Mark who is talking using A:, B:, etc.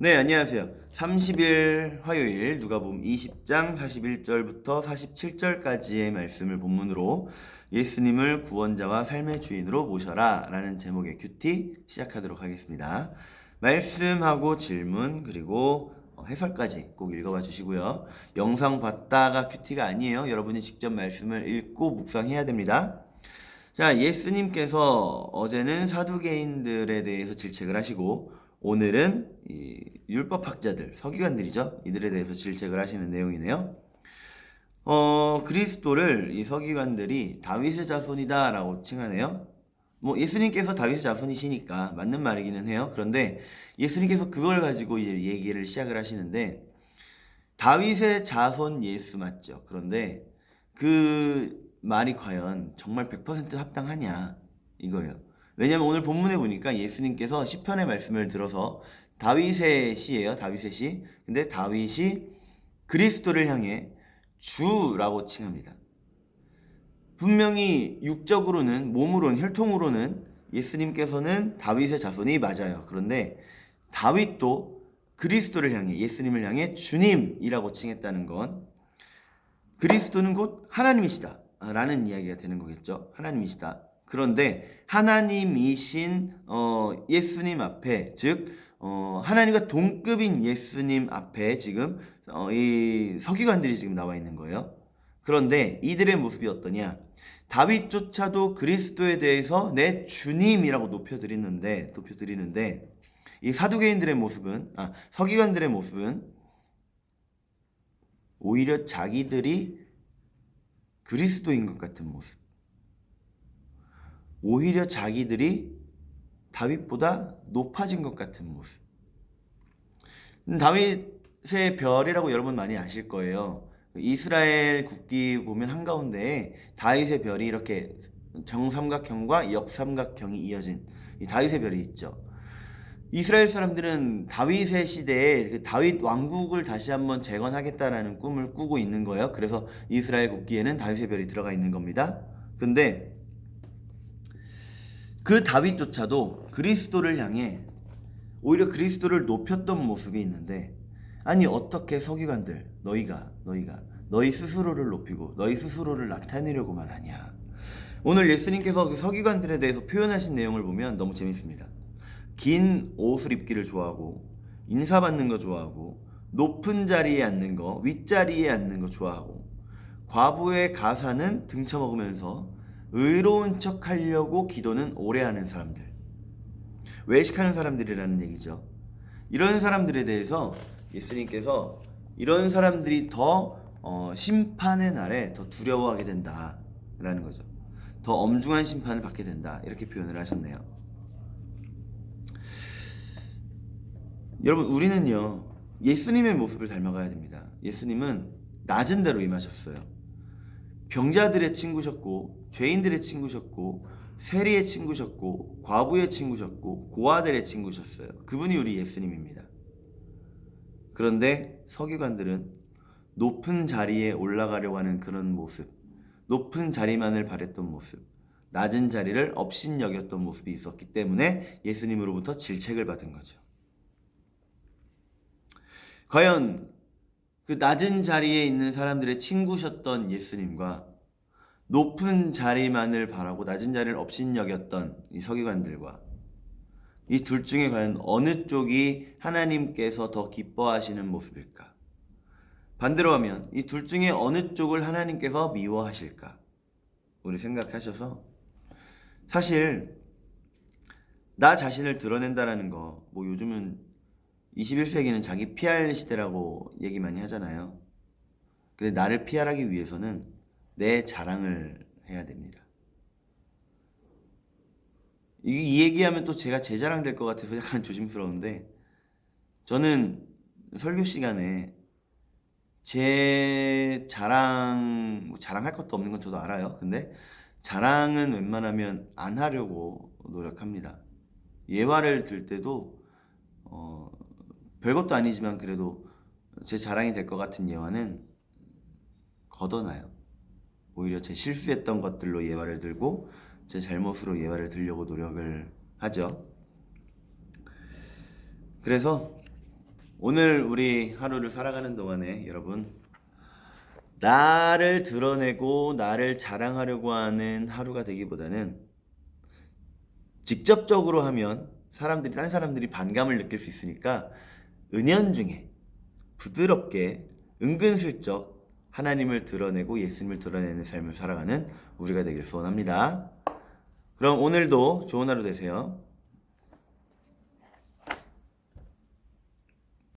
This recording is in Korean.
A: 네, 안녕하세요. 30일 화요일 누가복음 20장 41절부터 47절까지의 말씀을 본문으로 예수님을 구원자와 삶의 주인으로 모셔라 라는 제목의 큐티 시작하도록 하겠습니다. 말씀하고 질문 그리고 해설까지 꼭 읽어봐 주시고요. 영상 봤다가 큐티가 아니에요. 여러분이 직접 말씀을 읽고 묵상해야 됩니다. 자, 예수님께서 어제는 사두개인들에 대해서 질책을 하시고 오늘은 이 율법학자들, 서기관들이죠. 이들에 대해서 질책을 하시는 내용이네요. 그리스도를 이 서기관들이 다윗의 자손이다라고 칭하네요. 뭐 예수님께서 다윗의 자손이시니까 맞는 말이기는 해요. 그런데 예수님께서 그걸 가지고 이제 얘기를 시작을 하시는데 다윗의 자손 예수 맞죠? 그런데 그 말이 과연 정말 100% 합당하냐 이거예요. 왜냐면 오늘 본문에 보니까 예수님께서 시편의 말씀을 들어서 다윗의 시예요. 다윗의 시. 근데 다윗이 그리스도를 향해 주라고 칭합니다. 분명히 육적으로는 몸으로는 혈통으로는 예수님께서는 다윗의 자손이 맞아요. 그런데 다윗도 그리스도를 향해 예수님을 향해 주님이라고 칭했다는 건 그리스도는 곧 하나님이시다 라는 이야기가 되는 거겠죠. 하나님이시다. 그런데 하나님이신 예수님 앞에 즉 하나님과 동급인 예수님 앞에 지금 이 서기관들이 지금 나와 있는 거예요. 그런데 이들의 모습이 어떠냐? 다윗조차도 그리스도에 대해서 내 주님이라고 높여드리는데 이 사두개인들의 모습은 서기관들의 모습은 오히려 자기들이 그리스도인 것 같은 모습. 오히려 자기들이 다윗보다 높아진 것 같은 모습. 다윗의 별이라고 여러분 많이 아실 거예요. 이스라엘 국기 보면 한가운데에 다윗의 별이 이렇게 정삼각형과 역삼각형이 이어진 이 다윗의 별이 있죠. 이스라엘 사람들은 다윗의 시대에 그 다윗 왕국을 다시 한번 재건하겠다라는 꿈을 꾸고 있는 거예요. 그래서 이스라엘 국기에는 다윗의 별이 들어가 있는 겁니다. 근데 그 다윗조차도 그리스도를 향해 오히려 그리스도를 높였던 모습이 있는데 아니 어떻게 서기관들 너희 스스로를 높이고 너희 스스로를 나타내려고만 하냐. 오늘 예수님께서 그 서기관들에 대해서 표현하신 내용을 보면 너무 재밌습니다. 긴 옷을 입기를 좋아하고 인사받는 거 좋아하고 높은 자리에 앉는 거 윗자리에 앉는 거 좋아하고 과부의 가사는 등쳐먹으면서 의로운 척 하려고 기도는 오래 하는 사람들, 외식하는 사람들이라는 얘기죠. 이런 사람들에 대해서 예수님께서 이런 사람들이 더 심판의 날에 더 두려워하게 된다라는 거죠. 더 엄중한 심판을 받게 된다 이렇게 표현을 하셨네요. 여러분 우리는요 예수님의 모습을 닮아가야 됩니다. 예수님은 낮은 데로 임하셨어요. 병자들의 친구셨고 죄인들의 친구셨고 세리의 친구셨고 과부의 친구셨고 고아들의 친구셨어요. 그분이 우리 예수님입니다. 그런데 서기관들은 높은 자리에 올라가려고 하는 그런 모습, 높은 자리만을 바랬던 모습, 낮은 자리를 업신여겼던 모습이 있었기 때문에 예수님으로부터 질책을 받은 거죠. 과연 그 낮은 자리에 있는 사람들의 친구셨던 예수님과 높은 자리만을 바라고 낮은 자리를 업신여겼던 이 서기관들과 이 둘 중에 과연 어느 쪽이 하나님께서 더 기뻐하시는 모습일까? 반대로 하면 이 둘 중에 어느 쪽을 하나님께서 미워하실까? 우리 생각하셔서 사실 나 자신을 드러낸다라는 거 뭐 요즘은 21세기는 자기 PR 시대라고 얘기 많이 하잖아요. 근데 나를 PR하기 위해서는 내 자랑을 해야 됩니다. 이 얘기하면 또 제가 제 자랑 될 것 같아서 약간 조심스러운데 저는 설교 시간에 제 자랑, 뭐 자랑할 것도 없는 건 저도 알아요. 근데 자랑은 웬만하면 안 하려고 노력합니다. 예화를 들 때도 별것도 아니지만 그래도 제 자랑이 될 것 같은 예화는 걷어놔요. 오히려 제 실수했던 것들로 예화를 들고 제 잘못으로 예화를 들려고 노력을 하죠. 그래서 오늘 우리 하루를 살아가는 동안에 여러분, 나를 드러내고 나를 자랑하려고 하는 하루가 되기보다는 직접적으로 하면 다른 사람들이 반감을 느낄 수 있으니까 은연중에 부드럽게 은근슬쩍 하나님을 드러내고 예수님을 드러내는 삶을 살아가는 우리가 되길 소원합니다. 그럼 오늘도 좋은 하루 되세요.